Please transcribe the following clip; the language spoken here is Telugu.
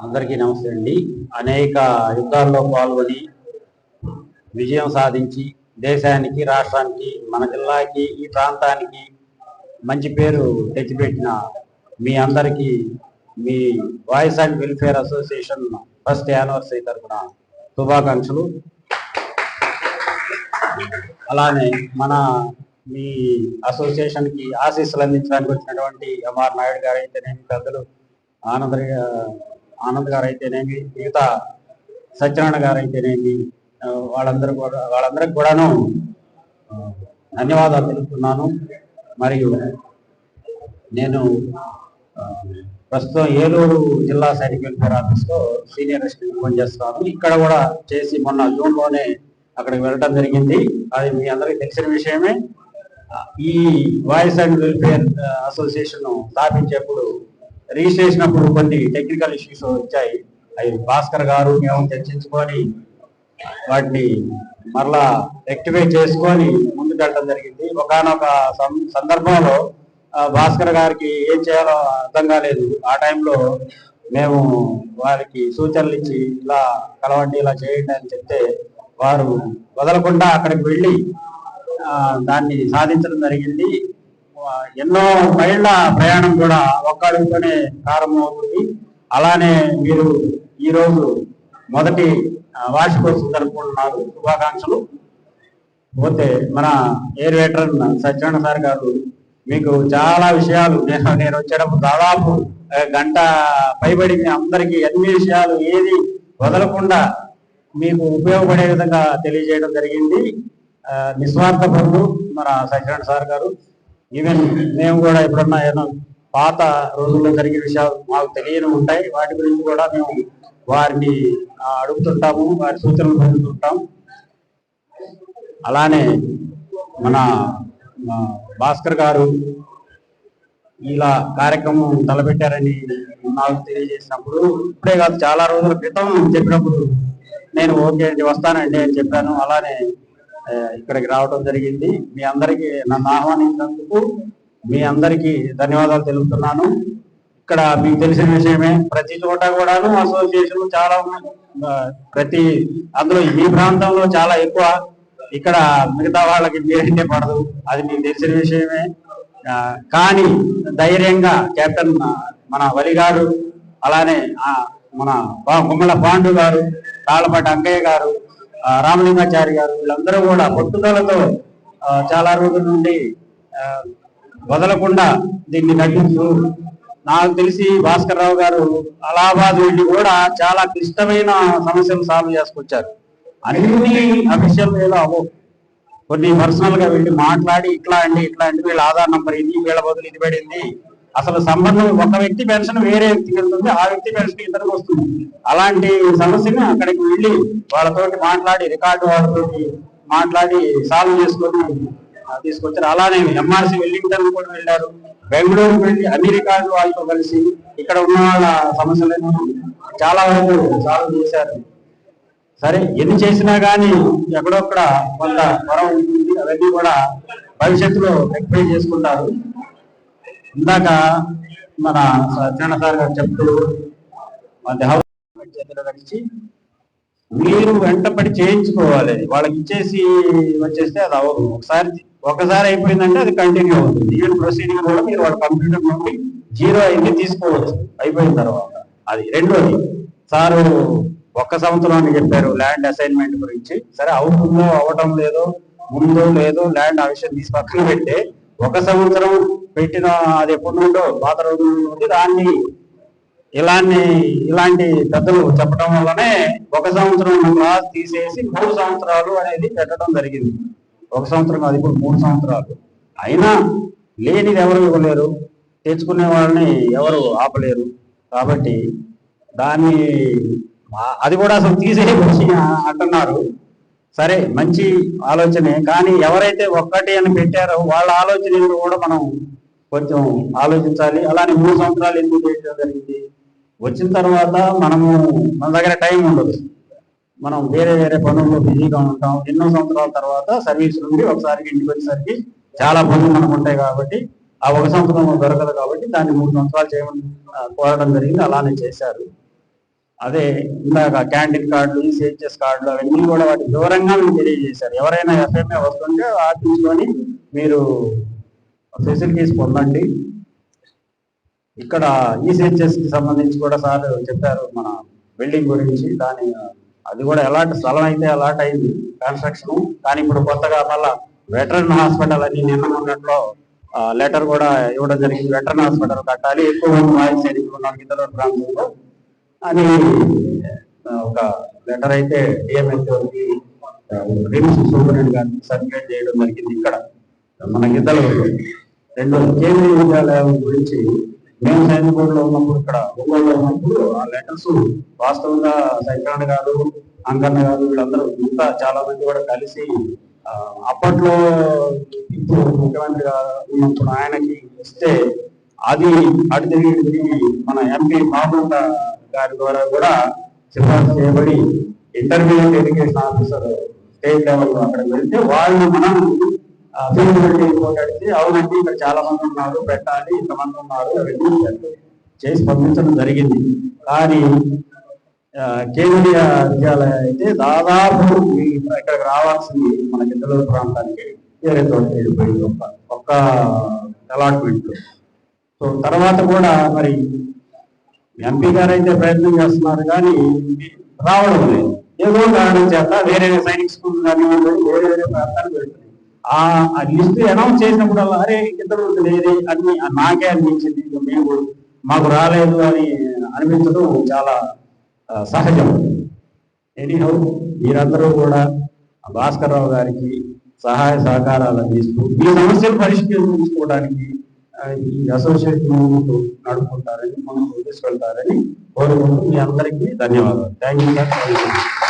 అందరికీ నమస్తే అండి. అనేక యుద్ధాల్లో పాల్గొని విజయం సాధించి దేశానికి, రాష్ట్రానికి, మన జిల్లాకి, ఈ ప్రాంతానికి మంచి పేరు తెచ్చిపెట్టిన మీ అందరికీ మీ voice and welfare association first anniversary తరఫున శుభాకాంక్షలు. అలానే మీ అసోసియేషన్కి ఆశీస్సులు అందించడానికి వచ్చినటువంటి ఎంఆర్ నాయుడు గారు అయితేనేమి, పెద్దలు ఆనంద్ గారు అయితేనేమి, మిగతా సత్యనారాయణ గారు అయితేనేమి, వాళ్ళందరికి కూడాను ధన్యవాదాలు తెలుపుతున్నాను. మరియు నేను ప్రస్తుతం ఏలూరు జిల్లా సైనిక వెల్ఫేర్ ఆఫీస్లో సీనియర్ అసిస్టెంట్ పనిచేస్తున్నాను. ఇక్కడ కూడా చేసి మొన్న జూన్లోనే అక్కడికి వెళ్ళడం జరిగింది. అది మీ అందరికీ తెలిసిన విషయమే. ఈ వాయిస్ అండ్ వెల్ఫేర్ అసోసియేషన్ స్థాపించేప్పుడు రిజిస్ట్రేషన్ అప్పుడు కొన్ని టెక్నికల్ ఇష్యూస్ వచ్చాయి. అవి భాస్కర్ గారు మేము చర్చించుకొని వాటిని మరలా రెక్టిఫై చేసుకొని ముందుకు వెళ్ళడం జరిగింది. ఒకనొక సందర్భంలో భాస్కర్ గారికి ఏం చేయాలో అర్థం కాలేదు. ఆ టైంలో మేము వారికి సూచనలు ఇచ్చి ఇలా కలవండి, ఇలా చేయండి అని చెప్తే వారు వదలకుండా అక్కడికి వెళ్ళి దాన్ని సాధించడం జరిగింది. ఎన్నో మైళ్ళ ప్రయాణం కూడా ఒక్క అడుగుతోనే ప్రారంభమవుతుంది. అలానే మీరు ఈరోజు మొదటి వార్షికోత్సవం జరుపుకుంటున్నారు, శుభాకాంక్షలు. పోతే మన ఎయిర్ వెటరన్ సత్యనారాయణ సార్ గారు మీకు చాలా విషయాలు నేను వచ్చేటప్పుడు దాదాపు గంట పైబడి మీ అందరికీ అన్ని విషయాలు ఏది వదలకుండా మీకు ఉపయోగపడే విధంగా తెలియజేయడం జరిగింది. నిస్వార్థ పనులు మన సత్యనారాయణ సార్ గారు. ఈవెన్ మేము కూడా ఎప్పుడన్నా ఏదో పాత రోజుల్లో జరిగే విషయాలు మాకు తెలియని ఉంటాయి. వాటి గురించి కూడా మేము వారిని అడుగుతుంటాము, వారి సూచనలు పొందుతుంటాం. అలానే మన భాస్కర్ గారు ఇలా కార్యక్రమం తలపెట్టారని నాకు తెలియజేసినప్పుడు, ఇప్పుడే కాదు చాలా రోజుల క్రితం చెప్పినప్పుడు నేను ఓకే అండి వస్తానండి అని చెప్పాను. అలానే ఇక్కడికి రావడం జరిగింది. మీ అందరికీ నన్ను ఆహ్వానించినందుకు మీ అందరికీ ధన్యవాదాలు తెలుపుతున్నాను. ఇక్కడ మీకు తెలిసిన విషయమే, ప్రతి చోట కూడాను అసోసియేషన్లు చాలా ఉన్నాయి. అందులో ఈ ప్రాంతంలో చాలా ఎక్కువ. ఇక్కడ మిగతా వాళ్ళకి పేరుంటే పడదు, అది మీకు తెలిసిన విషయమే. కానీ ధైర్యంగా కెప్టెన్ మన వలి గారు, అలానే మన గుమ్మల పాండు గారు, తాళ్ళపాటి అంకయ్య గారు, రామలింగాచారి గారు, వీళ్ళందరూ కూడా పట్టుదలతో చాలా రోజుల నుండి వదలకుండా దీన్ని నటించు. నాకు తెలిసి భాస్కర్ రావు గారు అలహాబాద్ వెళ్ళి కూడా చాలా క్లిష్టమైన సమస్యలు సాల్వ్ చేసుకొచ్చారు. అన్ని అఫీషియల్ వేలో అవ్వవు, కొన్ని పర్సనల్ గా వెళ్ళి మాట్లాడి ఇట్లా అండి వీళ్ళ ఆధార్ నంబర్ ఇది, వీళ్ళ బదులు ఇది పడింది, అసలు సంబంధం ఒక వ్యక్తి పెన్షన్ వేరే వ్యక్తికి వెళ్తుంది, ఆ వ్యక్తి పెన్షన్ ఇతనికి వస్తుంది. అలాంటి సమస్యని అక్కడికి వెళ్ళి వాళ్ళతోటి మాట్లాడి రికార్డు వాళ్ళతో మాట్లాడి సాల్వ్ చేసుకొని తీసుకొచ్చారు. అలానే ఎంఆర్సీ వెల్లింగ్టన్ కూడా వెళ్ళారు, బెంగళూరు వెళ్ళి అన్ని రికార్డులు వాళ్ళతో కలిసి ఇక్కడ ఉన్న వాళ్ళ సమస్యలను చాలా వరకు సాల్వ్ చేశారు. సరే, ఎన్ని చేసినా కానీ ఎక్కడొక్కడ కొంత పొరం ఉంటుంది, అవన్నీ కూడా భవిష్యత్తులో రెక్టిఫై చేసుకుంటారు. ఇందాక మన సత్యనారాయణ సార్ గారు చెప్తూ చేతిలో నడిచి మీరు వెంటపడి చేయించుకోవాలి. వాళ్ళకి ఇచ్చేసి వచ్చేస్తే అది అవ్వదు. ఒకసారి అయిపోయిందంటే అది కంటిన్యూ అవుతుంది. ఈవెన్ ప్రొసీడింగ్ కూడా మీరు వాళ్ళ కంప్యూటర్ నుండి 0 అయింది తీసుకోవచ్చు అయిపోయిన తర్వాత. అది రెండోది, సారు 1 సంవత్సరం అని చెప్పారు ల్యాండ్ అసైన్మెంట్ గురించి. సరే, అవుతుందో అవటం లేదో, ముందో లేదో ల్యాండ్ ఆ విషయం తీసి పక్కన పెట్టి 1 సంవత్సరం పెట్టిన అది ఎప్పటి నుండో పాత రోజుల నుండి దాన్ని ఇలాంటి పెద్దలు చెప్పడం వల్లనే 1 సంవత్సరం క్లాస్ తీసేసి 3 సంవత్సరాలు అనేది పెట్టడం జరిగింది. 1 సంవత్సరం అది ఇప్పుడు 3 సంవత్సరాలు. అయినా లేనిది ఎవరు ఇవ్వలేరు, తెచ్చుకునే వాళ్ళని ఎవరు ఆపలేరు. కాబట్టి దాన్ని అది కూడా అసలు తీసేసి అంటున్నారు. సరే, మంచి ఆలోచనే. కానీ ఎవరైతే ఒక్కటి అని పెట్టారో వాళ్ళ ఆలోచన కూడా మనం కొంచెం ఆలోచించాలి. అలానే 3 సంవత్సరాలు ఎందుకు చేయడం జరిగింది? వచ్చిన తర్వాత మన దగ్గర టైం ఉండదు, మనం వేరే పనుల్లో బిజీగా ఉంటాం. ఎన్నో సంవత్సరాల తర్వాత సర్వీస్ నుండి ఒకసారి ఇంటికి వచ్చేసరికి చాలా పనులు మనకు ఉంటాయి. కాబట్టి ఆ 1 సంవత్సరం దొరకదు కాబట్టి దాన్ని 3 సంవత్సరాలు చేయమని కోరడం జరిగింది. అలానే చేశారు. అదే ఇందాక క్యాంటీన్ కార్డులు, ఈసీహెచ్ఎస్ కార్డులు అవన్నీ కూడా వాటి వివరంగా మీకు తెలియజేశారు. ఎవరైనా ఎఫ్ఎంఏ వస్తుంటే తీసుకొని మీరు ఫెసిలిటీస్ పొందండి. ఇక్కడ ఈసీహెచ్ఎస్ కి సంబంధించి కూడా సార్ చెప్పారు మన బిల్డింగ్ గురించి. అది కూడా ఎలాంటి స్థలం అయితే అలాట్ అయింది కన్స్ట్రక్షన్. కానీ ఇప్పుడు కొత్తగా మళ్ళా వెటరన్ హాస్పిటల్ అని నిన్న ఉన్నట్లో లెటర్ కూడా ఇవ్వడం జరిగింది. వెటరన్ హాస్పిటల్ కట్టాలి, ఎక్కువ మంది వాయిస్ సైనికులు ఉన్నారు గిద్దలూరు ప్రాంతంలో అని ఒక లెటర్ అయితే డిఎంఎస్ఓకి రిమ్స్ సూపరింటెండెంట్ గారిని సర్క్యులేట్ చేయడం జరిగింది. ఇక్కడ మన గిద్దలూరు 2 కేంద్రీయ విద్యాలయం గురించి మేము సైనికుల్లో ఉన్నప్పుడు, ఇక్కడ ఒంగోలులో ఉన్నప్పుడు ఆ లెటర్స్ వాస్తవంగా శంకరన్న గారు, అంకన్న గారు వీళ్ళందరూ ఇంకా చాలా మంది కూడా కలిసి అప్పట్లో ఇప్పుడు ముఖ్యమంత్రి గారు ఉన్నప్పుడు ఆయనకి ఇస్తే అది అటు తిరిగి మన ఎంపీ మామూలు గారి ద్వారా కూడా సిఫార్సు చేయబడి intermediate education officer state level అక్కడికి వెళ్తే వాళ్ళు మనం ఫీజిబిలిటీ రిపోర్ట్ అడిగితే అవునండి ఇక్కడ చాలా మంది ఉన్నారు, పెట్టాలి, ఇంతమంది ఉన్నారు అవన్నీ చేసి పంపించడం జరిగింది. కానీ కేంద్రీయ విద్యాలయం అయితే దాదాపు ఇక్కడికి రావాల్సింది మన గిద్దలూరు ప్రాంతానికి వేరే చోట వెళ్ళిపోయింది ఒక్క అలాట్మెంట్. సో తర్వాత కూడా మరి ఎంపీ గారు అయితే ప్రయత్నం చేస్తున్నారు కానీ రావడం లేదు. ఏదో కారణం చేత వేరే సైనిక్ స్కూల్ కానీ వేరే వేరే ప్రాంతానికి వెళ్తుంది. ఆ లిస్ట్ అనౌన్స్ చేసినప్పుడల్లా అరే ఇద్దరు లేదే అని నాకే అనిపించింది. మేము మాకు రాలేదు అని అనిపించడం చాలా సహజం. ఎనీహౌ మీరందరూ కూడా భాస్కర్ రావు గారికి సహాయ సహకారాలు అందిస్తూ ఈ సమస్యలు పరిష్కరించుకోవడానికి ఈ అసోసియేషన్ నడుపుకుంటారని, మనం తీసుకెళ్తారని కోరుకుంటూ మీ అందరికీ ధన్యవాదాలు. Thank you sir.